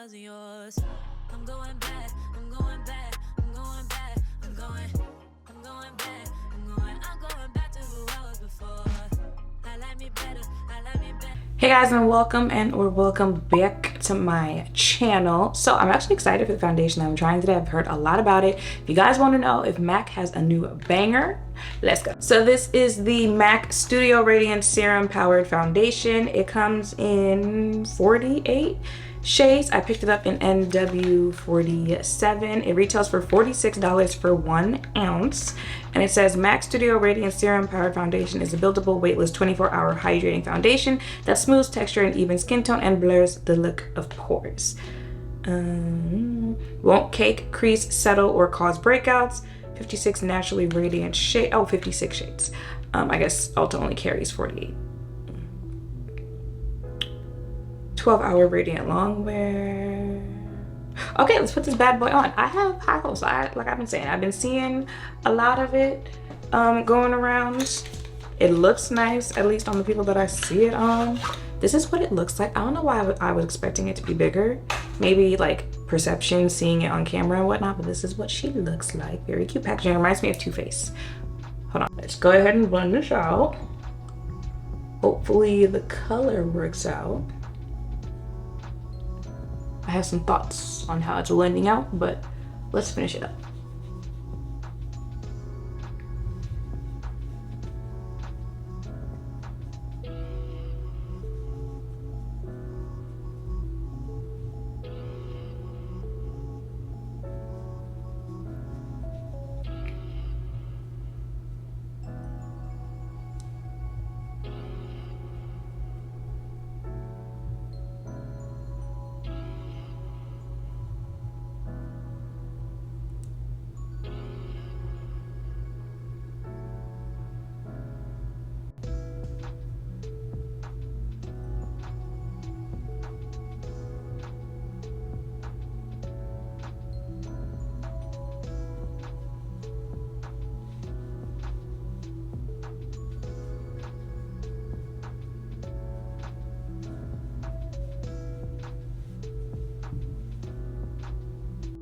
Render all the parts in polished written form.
wasn't yours. I'm going back, I'm going back, I'm going back, I'm going back, I'm going back to who I was before. I like me better, I like me better. Hey guys, and welcome back to my channel. So I'm actually excited for the foundation that I'm trying today. I've heard a lot about it. If you guys want to know if MAC has a new banger, let's go. So this is the MAC Studio Radiance Serum Powered Foundation. It comes in 48 shades. I picked it up in NW47. It retails for $46 for 1 ounce. And it says MAC Studio Radiance Serum Powered Foundation is a buildable, weightless, 24-hour hydrating foundation that smooths texture and even skin tone and blurs the look of pores. Won't cake, crease, settle, or cause breakouts. 56 naturally radiant shade. Oh, 56 shades. I guess Ulta only carries 48. 12-hour radiant long wear. Okay, let's put this bad boy on. I have high hopes. Like I've been saying, I've been seeing a lot of it going around. It looks nice, at least on the people that I see it on. This is what it looks like. I don't know why I was expecting it to be bigger. Maybe like perception, seeing it on camera and whatnot, but this is what she looks like. Very cute packaging. It reminds me of Too Faced. Hold on, let's go ahead and blend this out. Hopefully the color works out. I have some thoughts on how it's blending out, but let's finish it up.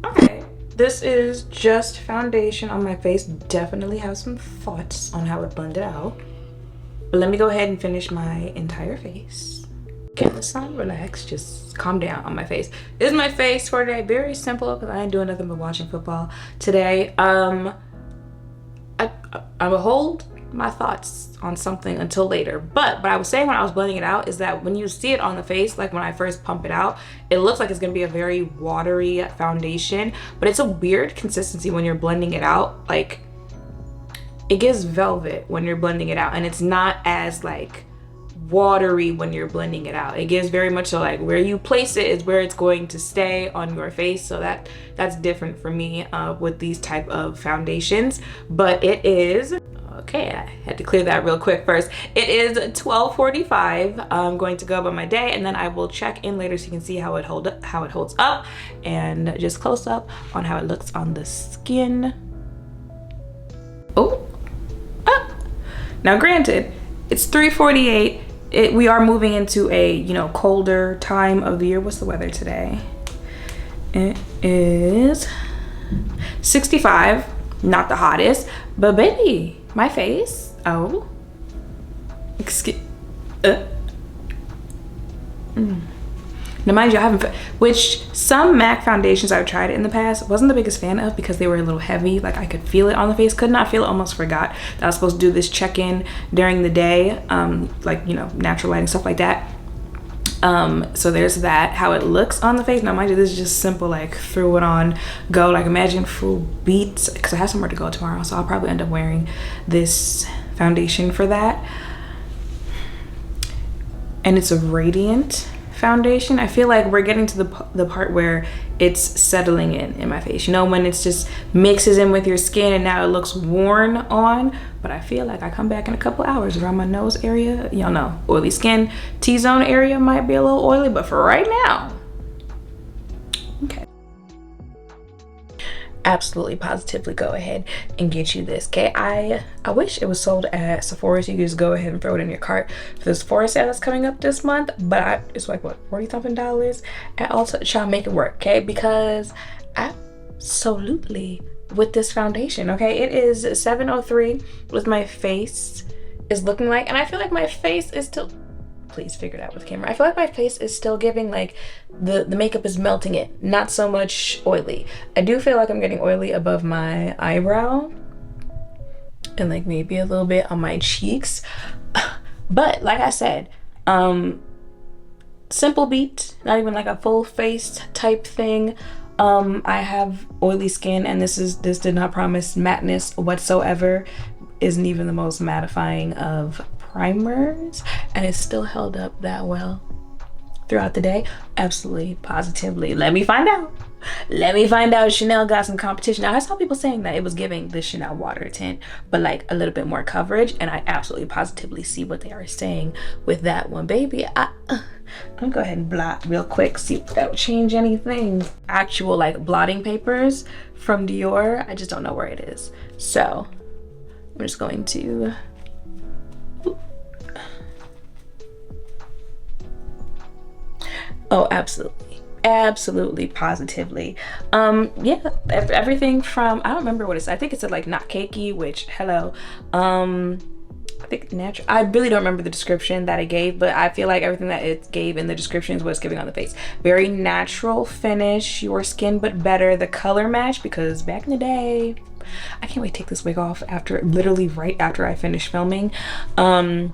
Okay, this is just foundation on my face. Definitely have some thoughts on how it blended out. But let me go ahead and finish my entire face. Okay, let's not relax, just calm down on my face. This is my face for today. Very simple because I ain't doing nothing but watching football today. I will hold my thoughts on something until later, but what I was saying when I was blending it out is that when you see it on the face, like when I first pump it out, it looks like it's gonna be a very watery foundation, but it's a weird consistency when you're blending it out. Like it gives velvet when you're blending it out, and it's not as like watery when you're blending it out. It gives very much so like where you place it is where it's going to stay on your face. So that's different for me with these type of foundations. But it is okay, I had to clear that real quick first. It is 12:45. I'm going to go about my day, and then I will check in later so you can see how it holds up, and just close up on how it looks on the skin. Oh, ah. Now granted, it's 3:48. We are moving into a colder time of the year. What's the weather today? It is 65. Not the hottest, but baby, my face. Oh, excuse. Now mind you, I haven't, which some MAC foundations I've tried in the past, wasn't the biggest fan of because they were a little heavy. Like I could feel it on the face, could not feel it, almost forgot that I was supposed to do this check-in during the day, like natural lighting, stuff like that. So there's that, how it looks on the face. Now mind you, this is just simple, like threw it on, go. Like imagine full beats, because I have somewhere to go tomorrow, so I'll probably end up wearing this foundation for that. And it's a radiant foundation. I feel like we're getting to the part where it's settling in my face, when it's just mixes in with your skin and now it looks worn on. But I feel like I come back in a couple hours around my nose area, y'all know, oily skin, T-zone area might be a little oily, but for right now, okay. absolutely positively go ahead and get you this. Okay, I wish it was sold at Sephora, so you could just go ahead and throw it in your cart for this Sephora sale that's coming up this month. But it's like what, $40 something at Ulta. Try to make it work, okay? Because absolutely with this foundation, okay, it is 7:03 with my face is looking like, and I feel like my face is still, please figure it out with camera, I feel like my face is still giving like the makeup is melting it, not so much oily. I do feel like I'm getting oily above my eyebrow and like maybe a little bit on my cheeks, but like I said, simple beat, not even like a full face type thing. I have oily skin, and this did not promise matteness whatsoever. Isn't even the most mattifying of primers, and it still held up that well throughout the day. Absolutely positively, let me find out Chanel got some competition. Now I saw people saying that it was giving the Chanel water tint but like a little bit more coverage, and I absolutely positively see what they are saying with that one, baby. I'm gonna go ahead and blot real quick, see if that'll change anything. Actual like blotting papers from Dior, I just don't know where it is, so I'm just going to, oh, absolutely positively. Yeah, everything from, I don't remember what it's, I think it said like not cakey, which hello. I think natural, I really don't remember the description that it gave, but I feel like everything that it gave in the description is what it's giving on the face. Very natural finish, your skin but better. The color match, because back in the day, I can't wait to take this wig off after, literally right after I finish filming. Back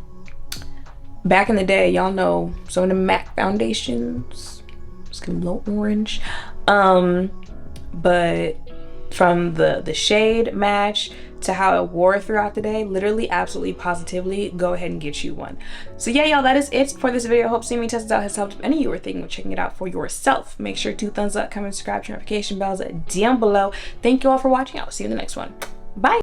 in the day, y'all know some of the MAC foundations, skin a little orange, but from the shade match to how it wore throughout the day, literally absolutely positively go ahead and get you one. So yeah, y'all, that is it for this video. I hope seeing me test it out has helped. If any of you are thinking of checking it out for yourself, make sure to thumbs up, comment, subscribe, turn notification bells down below. Thank you all for watching. I'll see you in the next one. Bye.